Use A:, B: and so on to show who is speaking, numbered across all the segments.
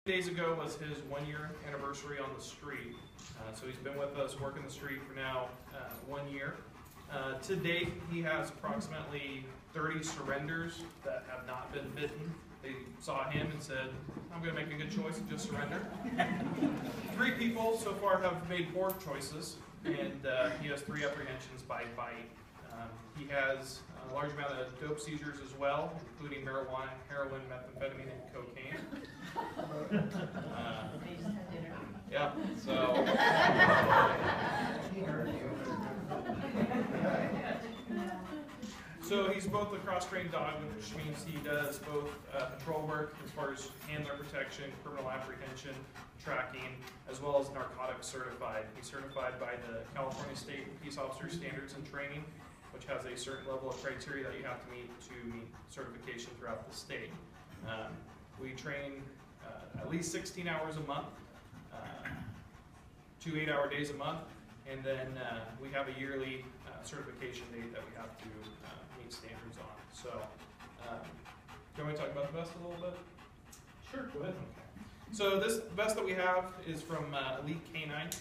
A: Days ago was his 1-year anniversary on the street. So he's been with us working the street for now 1 year. To date, he has approximately 30 surrenders that have not been bitten. They saw him and said, I'm going to make a good choice and just surrender. 3 people so far have made poor choices, and he has 3 apprehensions by bite. He has a large amount of dope seizures as well, including marijuana, heroin, methamphetamine, and cocaine. Yeah, so. So he's both a cross-trained dog, which means he does both patrol work as far as handler protection, criminal apprehension, tracking, as well as narcotics certified. He's certified by the California State Peace Officer Standards and Training, which has a certain level of criteria that you have to meet certification throughout the state. We train at least 16 hours a month, 2 8-hour days a month, and then we have a yearly certification date that we have to meet standards on. So, do you want me to talk about the vest a little bit?
B: Sure, go ahead.
A: Okay. So this vest that we have is from Elite Canine.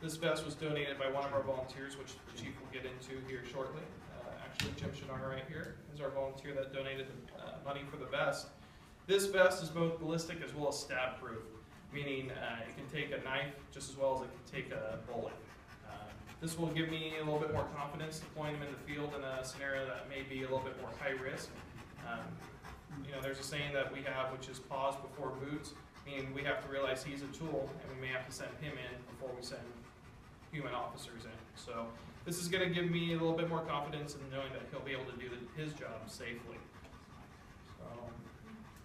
A: This vest was donated by one of our volunteers, which the chief will get into here shortly. Actually, Jim Shinar right here is our volunteer that donated money for the vest. This vest is both ballistic as well as stab proof, meaning it can take a knife just as well as it can take a bullet. This will give me a little bit more confidence deploying him in the field in a scenario that may be a little bit more high risk. You know, there's a saying that we have, which is pause before boots, meaning we have to realize he's a tool and we may have to send him in before we send human officers in. So this is going to give me a little bit more confidence in knowing that he'll be able to do his job safely. So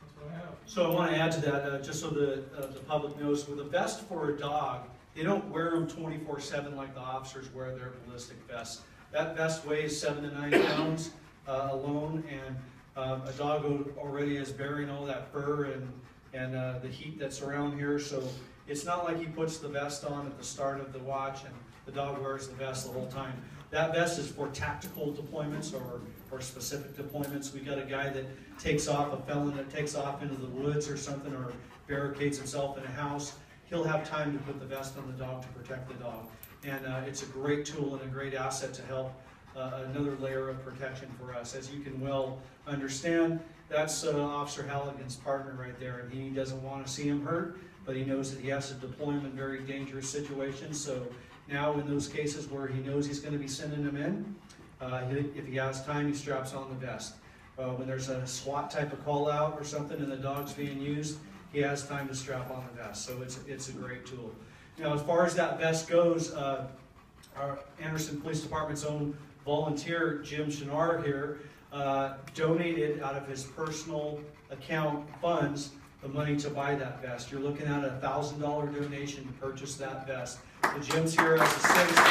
A: that's what I have.
B: So I want to add to that, just so the public knows, with a vest for a dog, they don't wear them 24/7 like the officers wear their ballistic vests. That vest weighs 7 to 9 pounds alone, and a dog already is bearing all that fur and the heat that's around here. So it's not like he puts the vest on at the start of the watch and the dog wears the vest the whole time. That vest is for tactical deployments or specific deployments. We got a guy that takes off, a felon that takes off into the woods or something, or barricades himself in a house. He'll have time to put the vest on the dog to protect the dog. And it's a great tool and a great asset to help another layer of protection for us. As you can well understand, that's Officer Halligan's partner right there, and he doesn't want to see him hurt, but he knows that he has to deploy him in very dangerous situations. So now in those cases where he knows he's going to be sending him in, if he has time, he straps on the vest. When there's a SWAT type of call out or something and the dog's being used, he has time to strap on the vest. So it's a great tool. Now, as far as that vest goes, our Anderson Police Department's own volunteer, Jim Shinar here, donated out of his personal account funds the money to buy that vest. You're looking at a $1,000 donation to purchase that vest. So Jim's here as a citizen.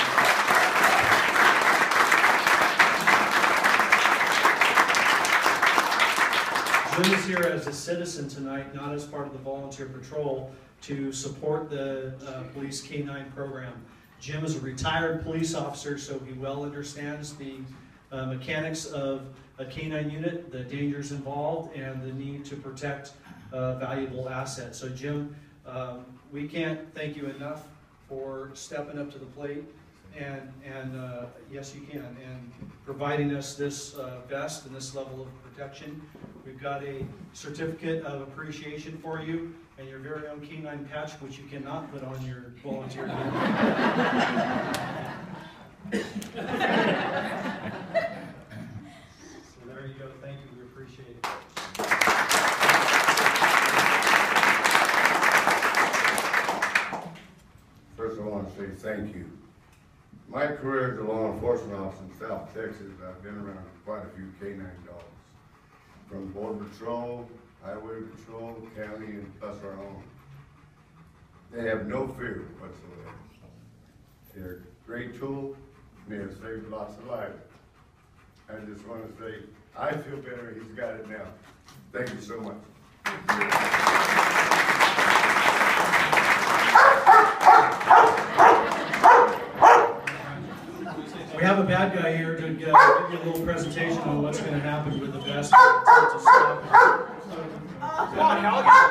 B: Jim is here as a citizen tonight, not as part of the volunteer patrol, to support the police K-9 program. Jim is a retired police officer, so he well understands the mechanics of a K-9 unit, the dangers involved, and the need to protect valuable assets. So Jim, we can't thank you enough for stepping up to the plate and yes you can, and providing us this vest and this level of protection. We've got a certificate of appreciation for you and your very own K-9 patch, which you cannot put on your volunteer unit. So there you go. Thank you. We appreciate it.
C: First, I want to say thank you. My career as a law enforcement officer in South Texas, I've been around quite a few K-9 dogs. From Border Patrol, Highway Patrol, County, and plus our own. They have no fear whatsoever. They're a great tool, and they have saved lots of lives. I just want to say, I feel better he's got it now. Thank you so much.
B: We have a bad guy here to give you a little presentation on what's going to happen with the vest. Come on, Halligan.